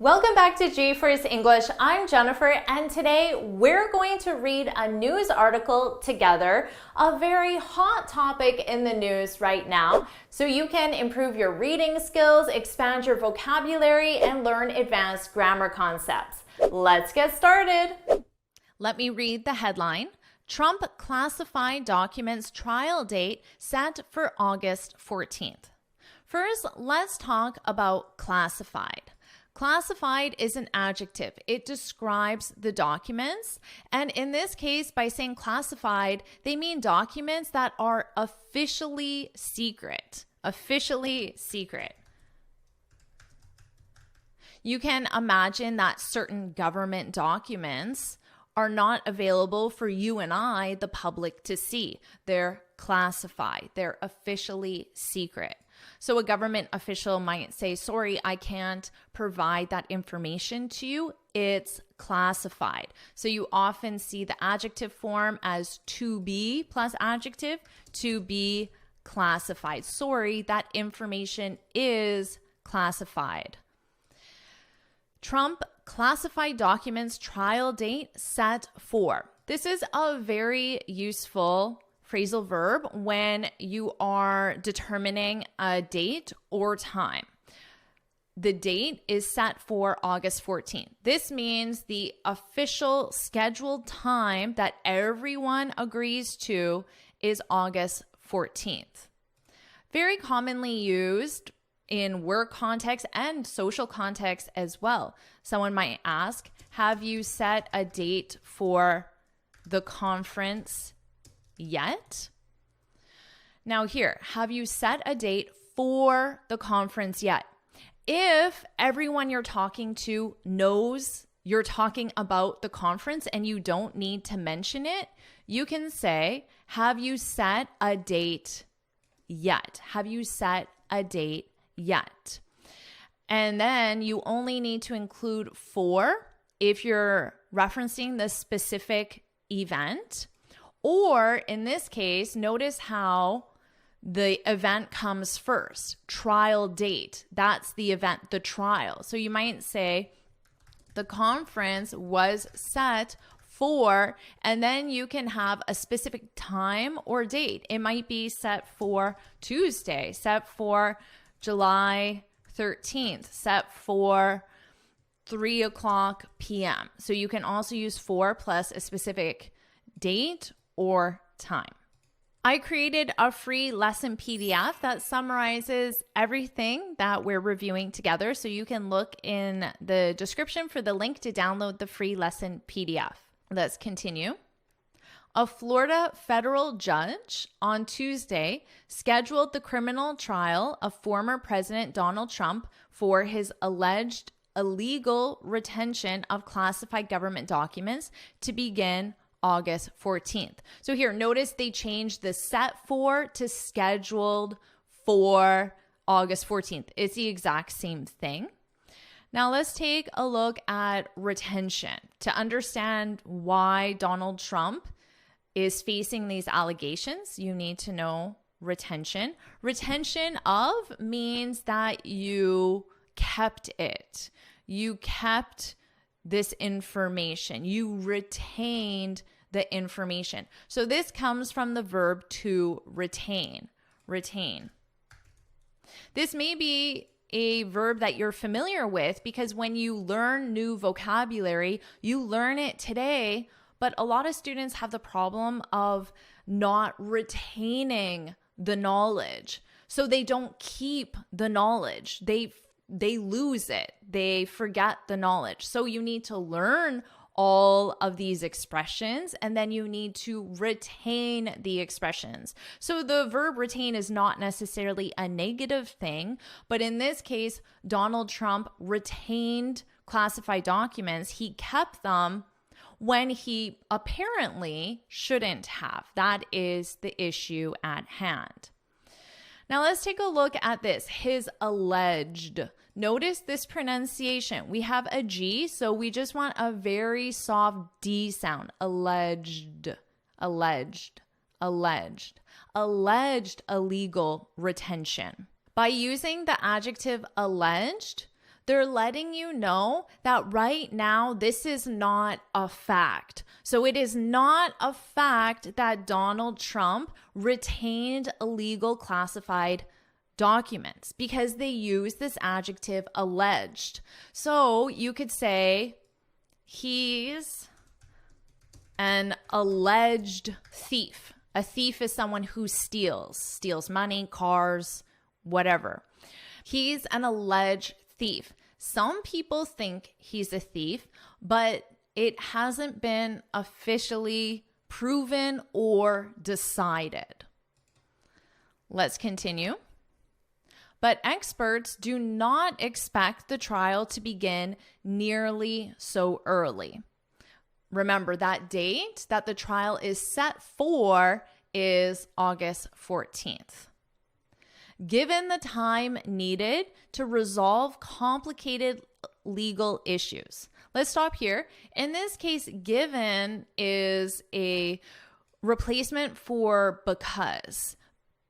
Welcome back to JForrest English. I'm Jennifer, and today we're going to read a news article together, a very hot topic in the news right now, so you can improve your reading skills, expand your vocabulary, and learn advanced grammar concepts. Let's get started. Let me read the headline. Trump classified documents trial date set for August 14th. First, let's talk about classified. Classified is an adjective. It describes the documents. And in this case, by saying classified, they mean documents that are officially secret. Officially secret. You can imagine that certain government documents are not available for you and I, the public, to see. They're classified. They're officially secret. So a government official might say, sorry, I can't provide that information to you. It's classified. So you often see the adjective form as to be plus adjective, to be classified. Sorry, that information is classified. Trump classified documents trial date set for. This is a very useful phrasal verb when you are determining a date or time. The date is set for August 14th. This means the official scheduled time that everyone agrees to is August 14th. Very commonly used in work context and social context as well. Someone might ask, have you set a date for the conference yet? Now here, have you set a date for the conference yet? If everyone you're talking to knows you're talking about the conference and you don't need to mention it, you can say, have you set a date yet? Have you set a date yet? And then you only need to include for if you're referencing the specific event. Or in this case, notice how the event comes first. Trial date. That's the event, the trial. So you might say the conference was set for, and then you can have a specific time or date. It might be set for Tuesday, set for July 13th, set for 3:00 p.m. So you can also use for plus a specific date or time. I created a free lesson PDF that summarizes everything that we're reviewing together, so you can look in the description for the link to download the free lesson PDF. Let's continue. A Florida federal judge on Tuesday scheduled the criminal trial of former President Donald Trump for his alleged illegal retention of classified government documents to begin August 14th. So here, notice they changed the set for to scheduled for August 14th. It's the exact same thing. Now let's take a look at retention to understand why Donald Trump is facing these allegations. You need to know retention. Retention of means that you kept it. You kept this information. You retained the information. So this comes from the verb to retain. Retain. This may be a verb that you're familiar with because when you learn new vocabulary, you learn it today, but a lot of students have the problem of not retaining the knowledge. So they don't keep the knowledge. They lose it. They forget the knowledge. So you need to learn all of these expressions and then you need to retain the expressions. So the verb retain is not necessarily a negative thing, but in this case, Donald Trump retained classified documents. He kept them when he apparently shouldn't have. That is the issue at hand. Now let's take a look at this, his alleged. Notice this pronunciation. We have a G, so we just want a very soft D sound. Alleged, alleged, alleged. Alleged illegal retention. By using the adjective alleged, They're letting you know that right now, this is not a fact. So it is not a fact that Donald Trump retained illegal classified documents because they use this adjective alleged. So you could say he's an alleged thief. A thief is someone who steals money, cars, whatever. He's an alleged thief. Some people think he's a thief, but it hasn't been officially proven or decided. Let's continue. But experts do not expect the trial to begin nearly so early. Remember, that date that the trial is set for is August 14th. Given the time needed to resolve complicated legal issues. Let's stop here. In this case, given is a replacement for because.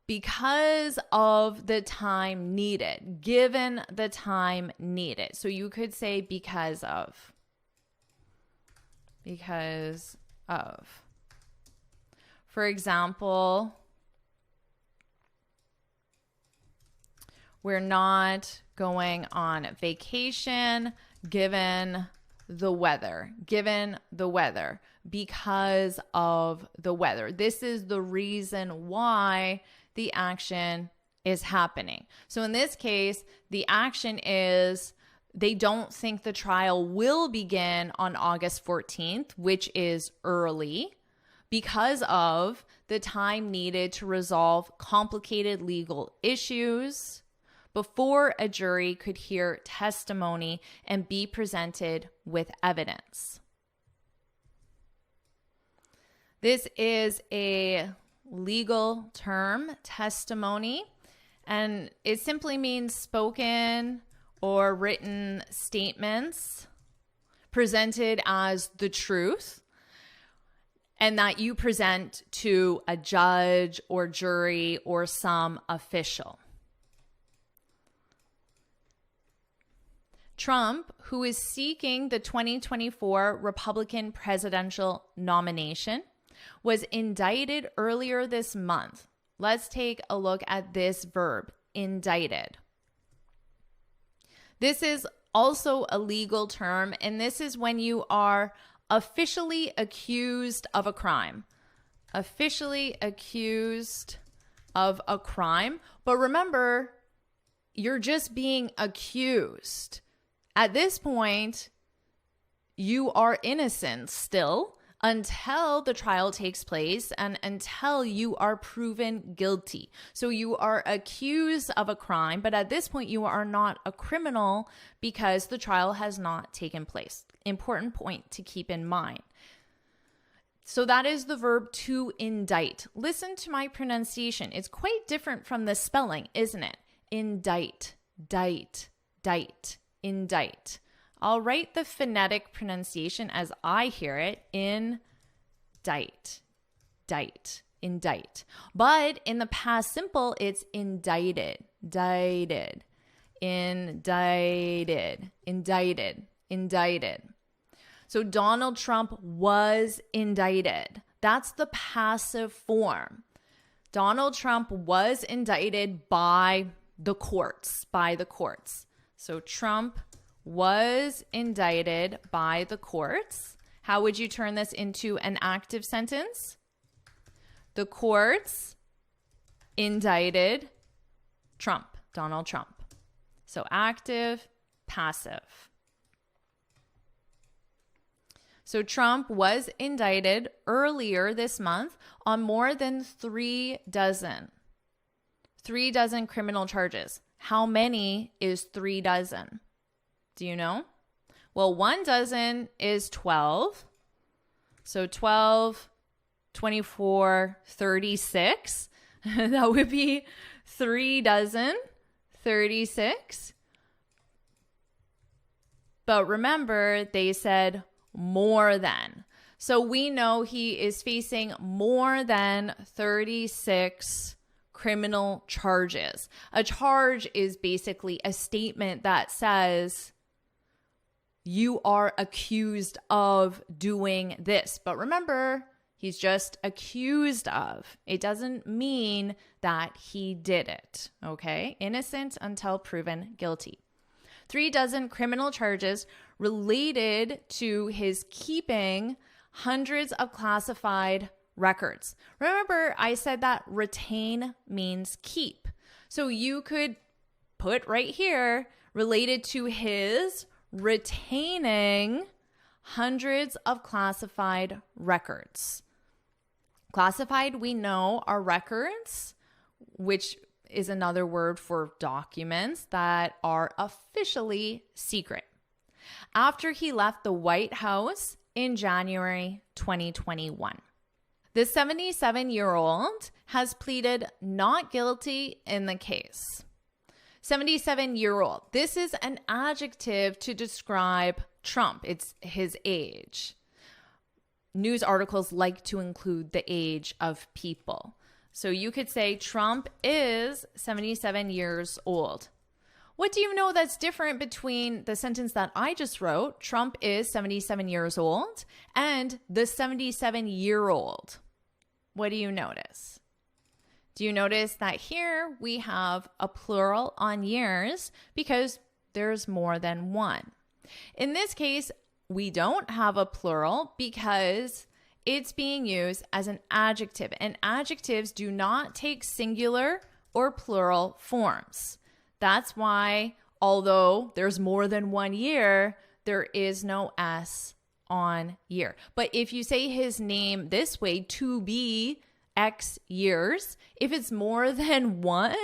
Because of the time needed, given the time needed. So you could say because of. Because of. For example, we're not going on vacation given the weather. Given the weather. Because of the weather. This is the reason why the action is happening. So in this case, the action is they don't think the trial will begin on August 14th, which is early, because of the time needed to resolve complicated legal issues before a jury could hear testimony and be presented with evidence. This is a legal term, testimony, and it simply means spoken or written statements presented as the truth and that you present to a judge or jury or some official. Trump, who is seeking the 2024 Republican presidential nomination, was indicted earlier this month. Let's take a look at this verb, indicted. This is also a legal term, and this is when you are officially accused of a crime. Officially accused of a crime. But remember, you're just being accused. At this point, you are innocent still, until the trial takes place and until you are proven guilty. So you are accused of a crime, but at this point you are not a criminal because the trial has not taken place. Important point to keep in mind. So that is the verb to indict. Listen to my pronunciation. It's quite different from the spelling, isn't it? Indict, dite, indict. I'll write the phonetic pronunciation as I hear it. Indict, indict. But in the past simple, it's indicted, indicted. So Donald Trump was indicted. That's the passive form. Donald Trump was indicted by the courts, So Trump was indicted by the courts. How would you turn this into an active sentence? The courts indicted Trump, Donald Trump. So active, passive. So Trump was indicted earlier this month on more than 3 dozen criminal charges. How many is 3 dozen? Do you know? Well, 1 dozen is 12. So 12, 24, 36. That would be 3 dozen, 36. But remember, they said more than. So we know he is facing more than 36 criminal charges. A charge is basically a statement that says you are accused of doing this. But remember, he's just accused of. It doesn't mean that he did it, okay? Innocent until proven guilty. 36 criminal charges related to his keeping hundreds of classified records. Remember, I said that retain means keep. So you could put right here, related to his retaining hundreds of classified records. Classified, we know, are records, which is another word for documents that are officially secret. After he left the White House in January 2021. The 77-year-old has pleaded not guilty in the case. 77-year-old. This is an adjective to describe Trump. It's his age. News articles like to include the age of people. So you could say Trump is 77 years old. What do you know that's different between the sentence that I just wrote, Trump is 77 years old, and the 77-year-old? What do you notice? Do you notice that here we have a plural on years because there's more than one? In this case, we don't have a plural because it's being used as an adjective, and adjectives do not take singular or plural forms. That's why, although there's more than 1 year, there is no S on year. But if you say his name this way, to be X years, if it's more than one,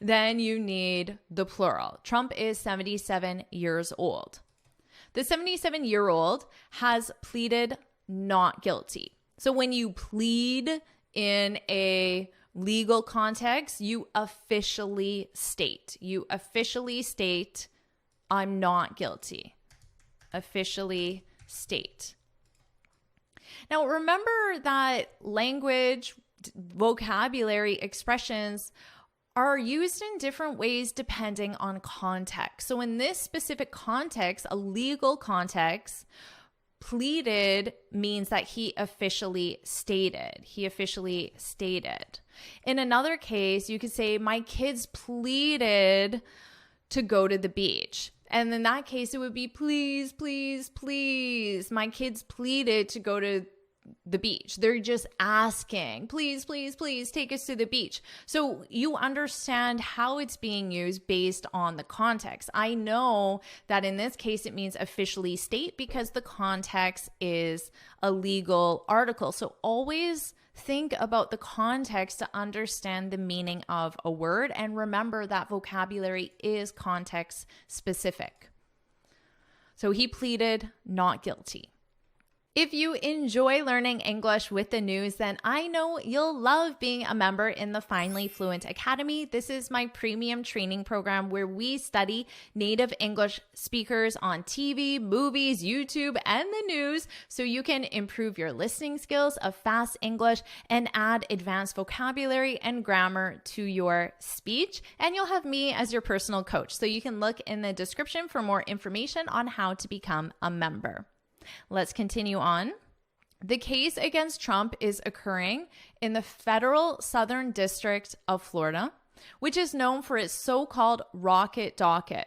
then you need the plural. Trump is 77 years old. The 77-year-old has pleaded not guilty. So when you plead in a legal context, you officially state. I'm not guilty. Officially state. Now, remember that language, vocabulary, expressions are used in different ways depending on context. So in this specific context, a legal context, pleaded means that he officially stated. In another case, you could say, my kids pleaded to go to the beach. And in that case, it would be, please, please, please. My kids pleaded to go to the beach. They're just asking, please, please, please take us to the beach. So you understand how it's being used based on the context. I know that in this case, it means officially state because the context is a legal article. So always think about the context to understand the meaning of a word, and remember that vocabulary is context specific. So he pleaded not guilty. If you enjoy learning English with the news, then I know you'll love being a member in the Finally Fluent Academy. This is my premium training program where we study native English speakers on TV, movies, YouTube, and the news so you can improve your listening skills of fast English and add advanced vocabulary and grammar to your speech. And you'll have me as your personal coach. So you can look in the description for more information on how to become a member. Let's continue on. The case against Trump is occurring in the federal Southern District of Florida, which is known for its so-called rocket docket.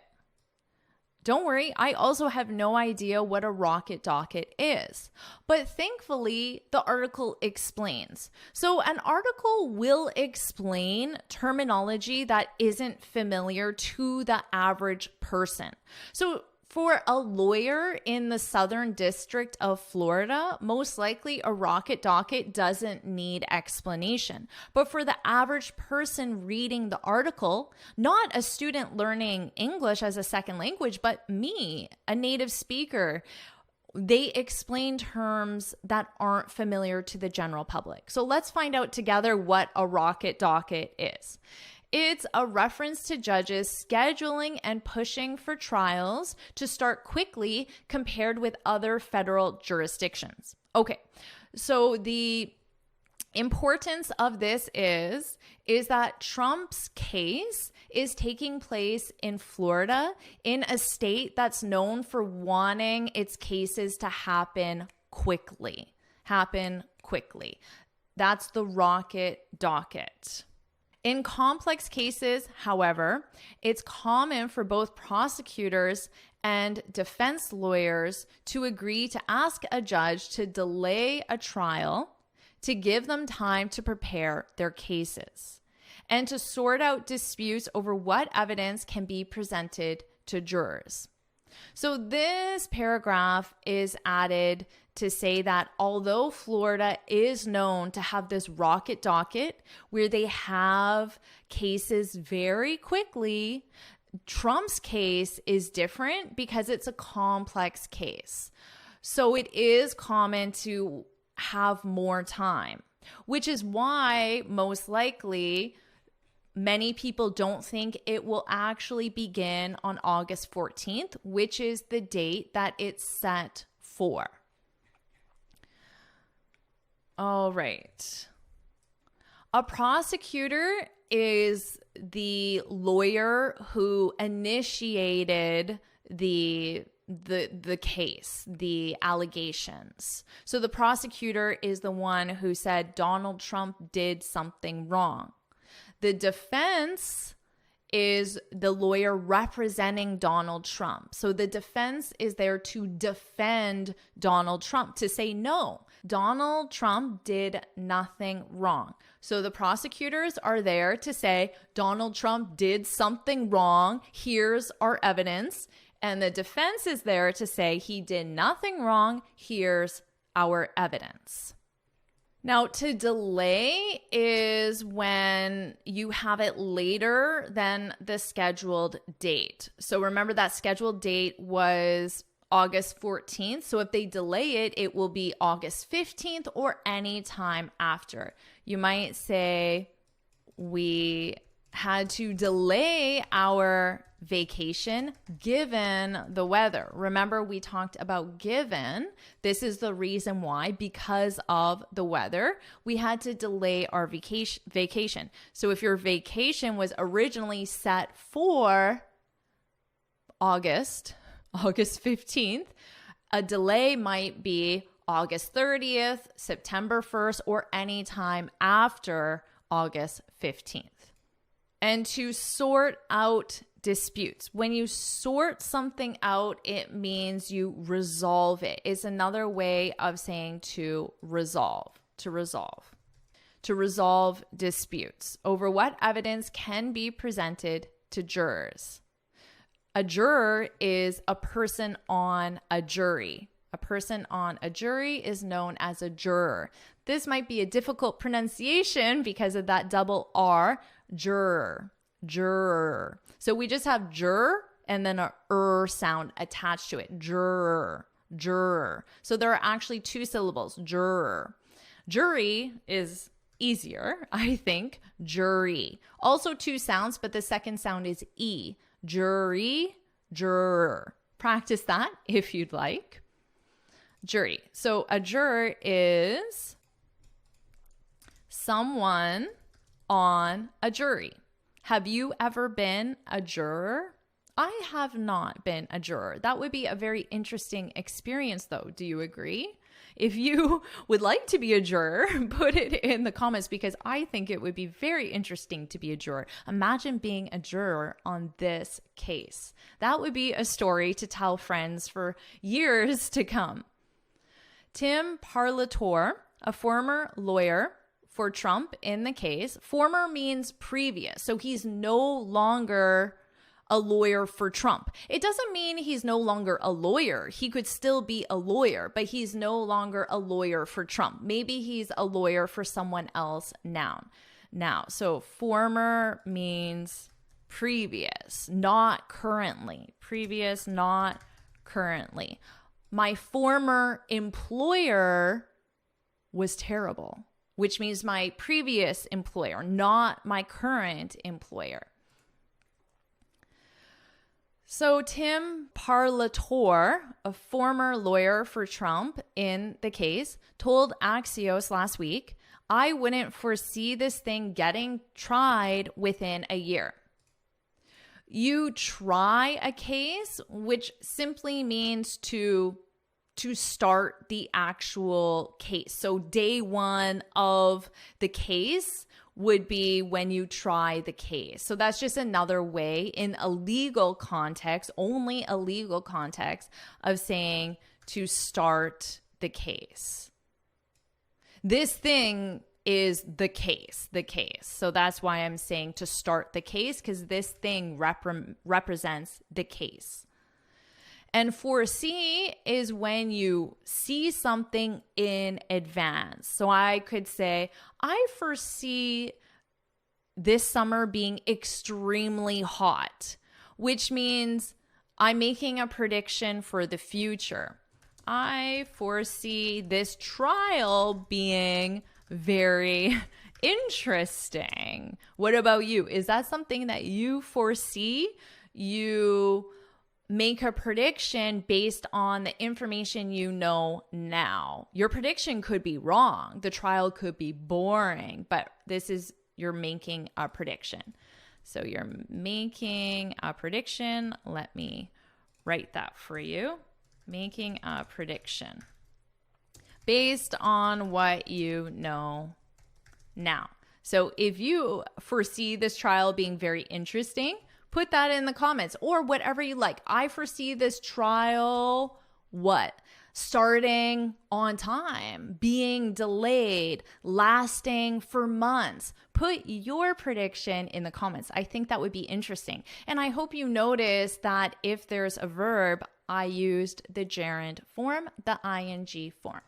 Don't worry, I also have no idea what a rocket docket is, but thankfully the article explains. So an article will explain terminology that isn't familiar to the average person. So for a lawyer in the Southern District of Florida, most likely a rocket docket doesn't need explanation. But for the average person reading the article, not a student learning English as a second language, but me, a native speaker, they explain terms that aren't familiar to the general public. So let's find out together what a rocket docket is. It's a reference to judges scheduling and pushing for trials to start quickly compared with other federal jurisdictions. Okay, so the Importance of this is that Trump's case is taking place in Florida, in a state that's known for wanting its cases to happen quickly. That's the rocket docket. In complex cases, however, it's common for both prosecutors and defense lawyers to agree to ask a judge to delay a trial to give them time to prepare their cases and to sort out disputes over what evidence can be presented to jurors. So this paragraph is added to say that although Florida is known to have this rocket docket where they have cases very quickly, Trump's case is different because it's a complex case. So it is common to have more time, which is why most likely many people don't think it will actually begin on August 14th, which is the date that it's set for. All right. A prosecutor is the lawyer who initiated the case, the allegations. So the prosecutor is the one who said Donald Trump did something wrong. The defense is the lawyer representing Donald Trump. So the defense is there to defend Donald Trump, to say, no, Donald Trump did nothing wrong. So the prosecutors are there to say, Donald Trump did something wrong. Here's our evidence. And the defense is there to say he did nothing wrong. Here's our evidence. Now, to delay is when you have it later than the scheduled date. So remember that scheduled date was August 14th. So if they delay it, it will be August 15th or any time after. You might say, we had to delay our vacation given the weather. Remember, we talked about given. This is the reason why, because of the weather, we had to delay our vacation. So if your vacation was originally set for August 15th, a delay might be August 30th, September 1st, or any time after August 15th. And to sort out disputes. When you sort something out, it means you resolve it. It's another way of saying to resolve disputes over what evidence can be presented to jurors. A juror is a person on a jury. A person on a jury is known as a juror. This might be a difficult pronunciation because of that double R, juror. So we just have juror and then a sound attached to it. Juror. So there are actually two syllables, juror. Jury is easier, I think. Jury. Also two sounds, but the second sound is E. Jury, juror. Practice that if you'd like. Jury. So a juror is someone on a jury. Have you ever been a juror? I have not been a juror. That would be a very interesting experience, though. Do you agree? If you would like to be a juror, put it in the comments because I think it would be very interesting to be a juror. Imagine being a juror on this case. That would be a story to tell friends for years to come. Tim Parlatore, a former lawyer for Trump in the case. Former means previous. So he's no longer a lawyer for Trump. It doesn't mean he's no longer a lawyer. He could still be a lawyer, but he's no longer a lawyer for Trump. Maybe he's a lawyer for someone else now. So former means previous, not currently. Previous, not currently. My former employer was terrible, which means my previous employer, not my current employer. So Tim Parlatore, a former lawyer for Trump in the case, told Axios last week, I wouldn't foresee this thing getting tried within a year. You try a case, which simply means to start the actual case. So day one of the case would be when you try the case. So that's just another way in a legal context, only a legal context, of saying to start the case. This thing is the case. So that's why I'm saying to start the case, because this thing represents the case. And foresee is when you see something in advance. So I could say, I foresee this summer being extremely hot, which means I'm making a prediction for the future. I foresee this trial being very interesting. What about you? Is that something that you foresee? You make a prediction based on the information you know now. Your prediction could be wrong. The trial could be boring, but you're making a prediction. So you're making a prediction. Let me write that for you. Making a prediction based on what you know now. So if you foresee this trial being very interesting, put that in the comments or whatever you like. I foresee this trial, starting on time, being delayed, lasting for months. Put your prediction in the comments. I think that would be interesting. And I hope you notice that if there's a verb, I used the gerund form, the ing form.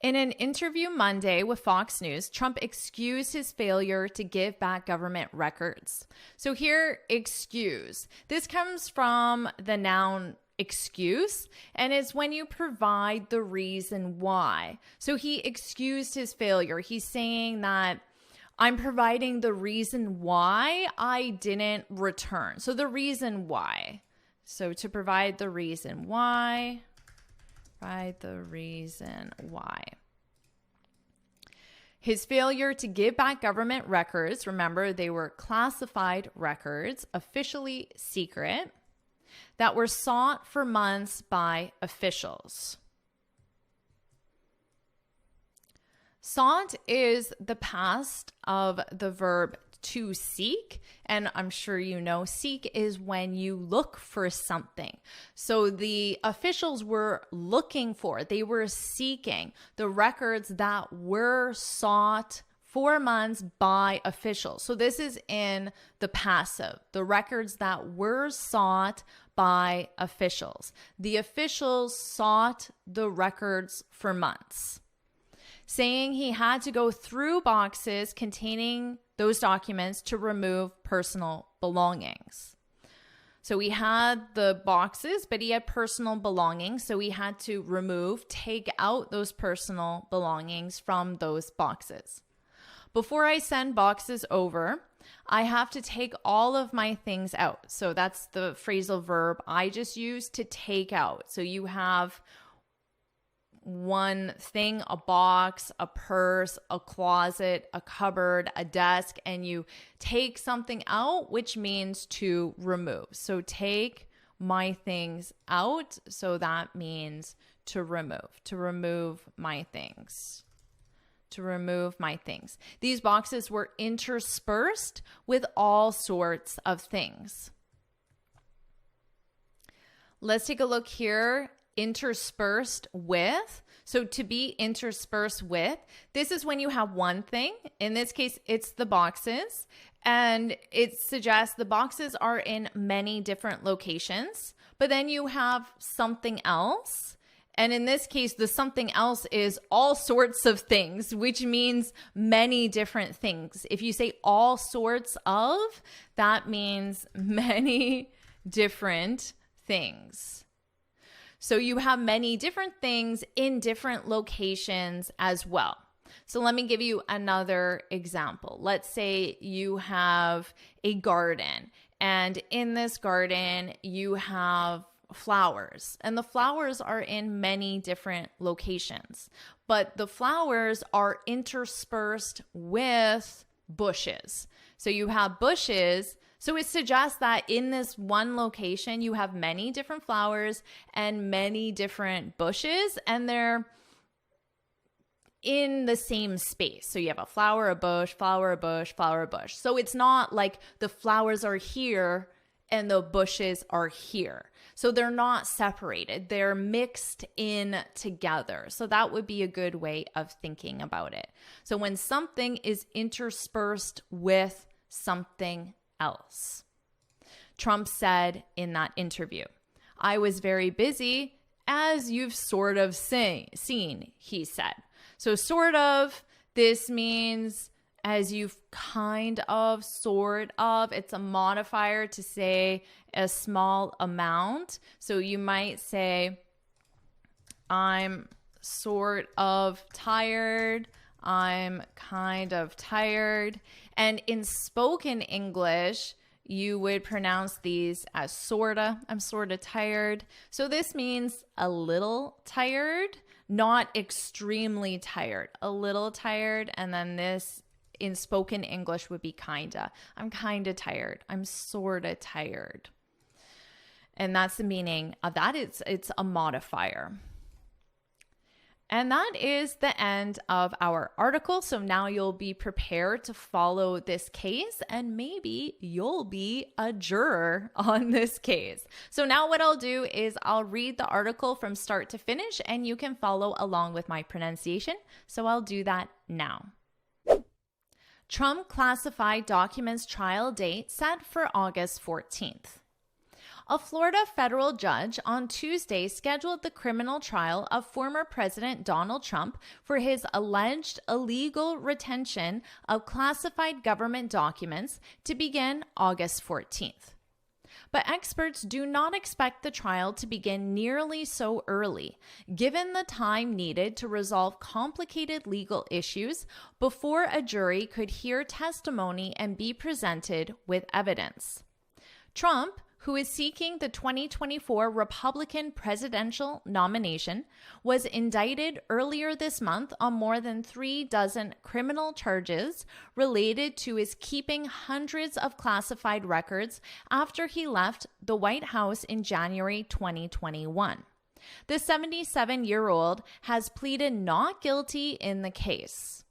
In an interview Monday with Fox News, Trump excused his failure to give back government records. So here, excuse. This comes from the noun excuse, and it's when you provide the reason why. So he excused his failure. He's saying that I'm providing the reason why I didn't return. So the reason why. So to provide the reason why. His failure to give back government records, remember they were classified records, officially secret, that were sought for months by officials. Sought is the past of the verb to seek, and I'm sure you know seek is when you look for something. So the officials were looking for, they were seeking the records that were sought for months by officials. So this is in the passive, the records that were sought by officials. The officials sought the records for months, saying he had to go through boxes containing those documents to remove personal belongings. So he had the boxes, but he had personal belongings. So he had to take out those personal belongings from those boxes. Before I send boxes over, I have to take all of my things out. So that's the phrasal verb I just used, to take out. So you have one thing, a box, a purse, a closet, a cupboard, a desk, and you take something out, which means to remove. So take my things out. So that means to remove my things. These boxes were interspersed with all sorts of things. Let's take a look here. Interspersed with. So to be interspersed with, this is when you have one thing. In this case, it's the boxes. And it suggests the boxes are in many different locations. But then you have something else. And in this case, the something else is all sorts of things, which means many different things. If you say all sorts of, that means many different things. So you have many different things in different locations as well. So let me give you another example. Let's say you have a garden, and in this garden, you have flowers, and the flowers are in many different locations, but the flowers are interspersed with bushes. So you have bushes. So it suggests that in this one location, you have many different flowers and many different bushes, and they're in the same space. So you have a flower, a bush, flower, a bush, flower, a bush. So it's not like the flowers are here and the bushes are here. So they're not separated. They're mixed in together. So that would be a good way of thinking about it. So when something is interspersed with something else. Trump said in that interview, "I was very busy, as you've sort of seen," he said. So sort of, this means as you've kind of, sort of. It's a modifier to say a small amount. So you might say, I'm sort of tired. I'm kind of tired. And in spoken English, you would pronounce these as sorta. I'm sorta tired. So this means a little tired, not extremely tired, a little tired. And then this in spoken English would be kinda. I'm kinda tired. I'm sorta tired. And that's the meaning of that. It's a modifier. And that is the end of our article. So now you'll be prepared to follow this case, and maybe you'll be a juror on this case. So now what I'll do is I'll read the article from start to finish, and you can follow along with my pronunciation. So I'll do that now. Trump classified documents trial date set for August 14th. A Florida federal judge on Tuesday scheduled the criminal trial of former President Donald Trump for his alleged illegal retention of classified government documents to begin August 14th. But experts do not expect the trial to begin nearly so early, given the time needed to resolve complicated legal issues before a jury could hear testimony and be presented with evidence. Trump, who is seeking the 2024 Republican presidential nomination, was indicted earlier this month on more than 36 criminal charges related to his keeping hundreds of classified records after he left the White House in January 2021. The 77-year-old has pleaded not guilty in the case.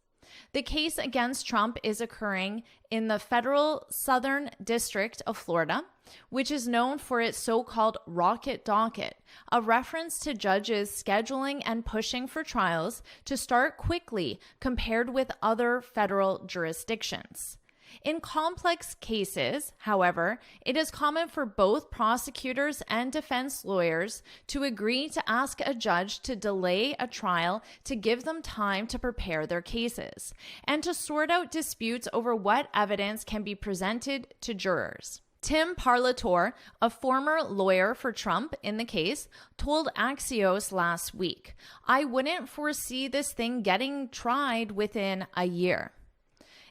The case against Trump is occurring in the federal Southern District of Florida, which is known for its so-called rocket docket, a reference to judges scheduling and pushing for trials to start quickly compared with other federal jurisdictions. In complex cases, however, it is common for both prosecutors and defense lawyers to agree to ask a judge to delay a trial to give them time to prepare their cases and to sort out disputes over what evidence can be presented to jurors. Tim Parlator, a former lawyer for Trump in the case, told Axios last week, "I wouldn't foresee this thing getting tried within a year."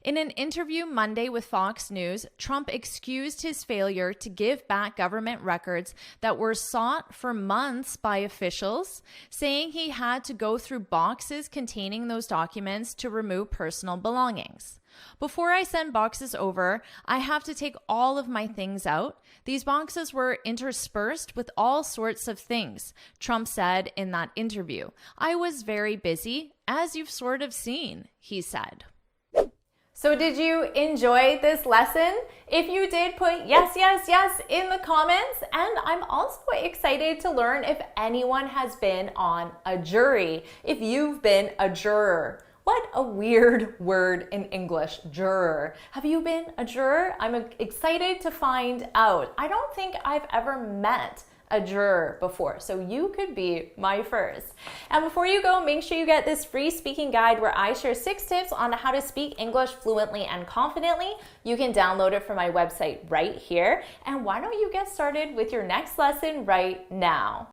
In an interview Monday with Fox News, Trump excused his failure to give back government records that were sought for months by officials, saying he had to go through boxes containing those documents to remove personal belongings. "Before I send boxes over, I have to take all of my things out. These boxes were interspersed with all sorts of things," Trump said in that interview. "I was very busy, as you've sort of seen," he said. So did you enjoy this lesson? If you did, put yes, yes, yes in the comments. And I'm also excited to learn if anyone has been on a jury, if you've been a juror. What a weird word in English, juror. Have you been a juror? I'm excited to find out. I don't think I've ever met a juror before, so you could be my first. And before you go, make sure you get this free speaking guide where I share 6 tips on how to speak English fluently and confidently. You can download it from my website right here. And why don't you get started with your next lesson right now?